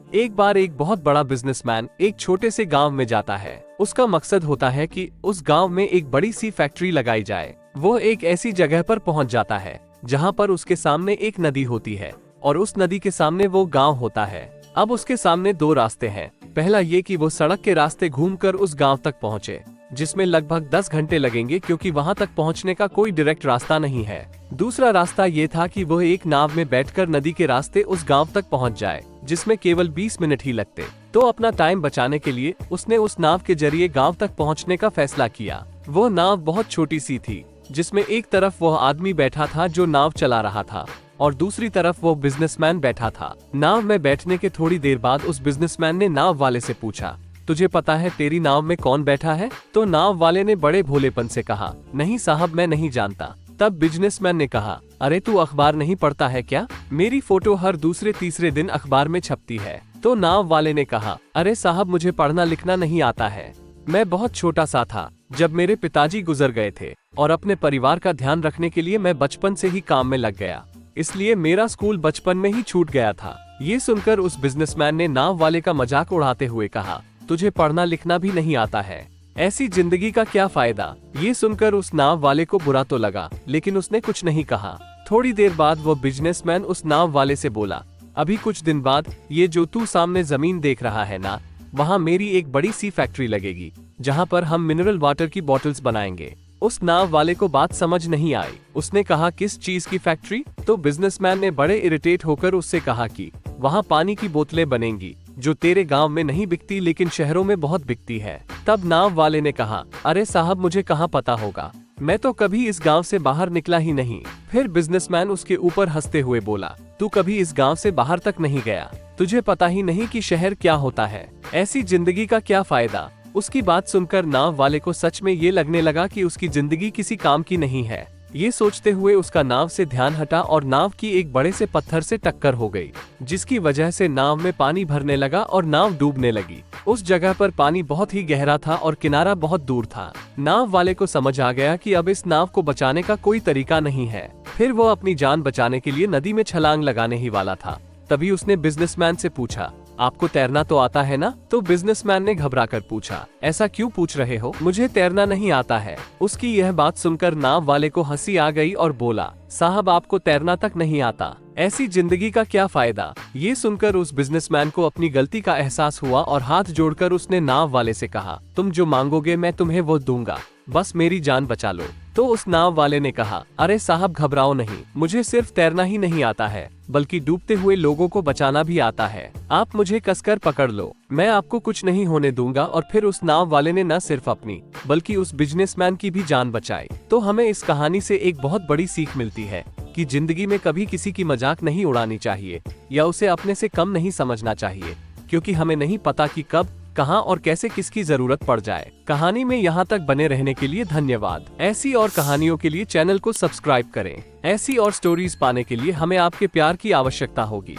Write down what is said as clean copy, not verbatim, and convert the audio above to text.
एक बार एक बहुत बड़ा बिजनेसमैन एक छोटे से गांव में जाता है। उसका मकसद होता है कि उस गांव में एक बड़ी सी फैक्ट्री लगाई जाए। वो एक ऐसी जगह पर पहुंच जाता है जहां पर उसके सामने एक नदी होती है और उस नदी के सामने वो गांव होता है। अब उसके सामने दो रास्ते हैं। पहला ये कि वो सड़क के रास्ते घूमकर उस गांव तक पहुंचे, जिसमें लगभग 10 घंटे लगेंगे क्योंकि वहां तक पहुंचने का कोई डायरेक्ट रास्ता नहीं है। दूसरा रास्ता ये था कि वह एक नाव में बैठकर नदी के रास्ते उस गांव तक पहुंच जाए, जिसमें केवल 20 मिनट ही लगते। तो अपना टाइम बचाने के लिए उसने उस नाव के जरिए गांव तक पहुंचने का फैसला किया। वो नाव बहुत छोटी सी थी, जिसमें एक तरफ वह आदमी बैठा था जो नाव चला रहा था और दूसरी तरफ वो बिजनेसमैन बैठा था। नाव में बैठने के थोड़ी देर बाद उस बिजनेसमैन ने नाव वाले से पूछा, तुझे पता है तेरी नाव में कौन बैठा है? तो नाव वाले ने बड़े भोलेपन से कहा, नहीं साहब, मैं नहीं जानता। तब बिजनेसमैन ने कहा, अरे तू अखबार नहीं पढ़ता है क्या? मेरी फोटो हर दूसरे तीसरे दिन अखबार में छपती है। तो नाव वाले ने कहा, अरे साहब, मुझे पढ़ना लिखना नहीं आता है। मैं बहुत छोटा सा था जब मेरे पिताजी गुजर गए थे और अपने परिवार का ध्यान रखने के लिए मैं बचपन से ही काम में लग गया, इसलिए मेरा स्कूल बचपन में ही छूट गया था। ये सुनकर उस बिजनेसमैन ने नाव वाले का मजाक उड़ाते हुए कहा, तुझे पढ़ना लिखना भी नहीं आता है, ऐसी जिंदगी का क्या फायदा? ये सुनकर उस नाव वाले को बुरा तो लगा, लेकिन उसने कुछ नहीं कहा। थोड़ी देर बाद वो बिजनेसमैन उस नाव वाले से बोला, अभी कुछ दिन बाद ये जो तू सामने जमीन देख रहा है ना, वहाँ मेरी एक बड़ी सी फैक्ट्री लगेगी जहाँ पर हम मिनरल वाटर की बॉटल्स बनाएंगे। उस नाव वाले को बात समझ नहीं आई। उसने कहा, किस चीज की फैक्ट्री? तो बिजनेसमैन ने बड़े इरिटेट होकर उससे कहा कि वहाँ पानी की बोतलें बनेंगी जो तेरे गांव में नहीं बिकती लेकिन शहरों में बहुत बिकती है। तब नाव वाले ने कहा, अरे साहब, मुझे कहाँ पता होगा, मैं तो कभी इस गांव से बाहर निकला ही नहीं। फिर बिजनेसमैन उसके ऊपर हंसते हुए बोला, तू कभी इस गांव से बाहर तक नहीं गया, तुझे पता ही नहीं कि शहर क्या होता है, ऐसी जिंदगी का क्या फायदा? उसकी बात सुनकर नाव वाले को सच में ये लगने लगा कि उसकी जिंदगी किसी काम की नहीं है। ये सोचते हुए उसका नाव से ध्यान हटा और नाव की एक बड़े से पत्थर से टक्कर हो गई, जिसकी वजह से नाव में पानी भरने लगा और नाव डूबने लगी। उस जगह पर पानी बहुत ही गहरा था और किनारा बहुत दूर था। नाव वाले को समझ आ गया कि अब इस नाव को बचाने का कोई तरीका नहीं है। फिर वो अपनी जान बचाने के लिए नदी में छलांग लगाने ही वाला था। तभी उसने बिजनेसमैन से पूछा, आपको तैरना तो आता है ना? तो बिजनेसमैन ने घबराकर पूछा, ऐसा क्यों पूछ रहे हो? मुझे तैरना नहीं आता है। उसकी यह बात सुनकर नाव वाले को हंसी आ गई और बोला, साहब, आपको तैरना तक नहीं आता, ऐसी जिंदगी का क्या फायदा? ये सुनकर उस बिजनेसमैन को अपनी गलती का एहसास हुआ और हाथ जोड़कर उसने नाव वाले से कहा, तुम जो मांगोगे मैं तुम्हें वो दूंगा, बस मेरी जान बचा लो। तो उस नाव वाले ने कहा, अरे साहब, घबराओ नहीं, मुझे सिर्फ तैरना ही नहीं आता है बल्कि डूबते हुए लोगों को बचाना भी आता है। आप मुझे कसकर पकड़ लो, मैं आपको कुछ नहीं होने दूंगा। और फिर उस नाव वाले ने न सिर्फ अपनी बल्कि उस बिजनेसमैन की भी जान बचाई। तो हमें इस कहानी से एक बहुत बड़ी सीख मिलती है कि जिंदगी में कभी किसी की मजाक नहीं उड़ानी चाहिए या उसे अपने से कम नहीं समझना चाहिए, क्योंकि हमें नहीं पता कि कब, कहां और कैसे किसकी जरूरत पड़ जाए। कहानी में यहाँ तक बने रहने के लिए धन्यवाद। ऐसी और कहानियों के लिए चैनल को सब्सक्राइब करें। ऐसी और स्टोरीज पाने के लिए हमें आपके प्यार की आवश्यकता होगी।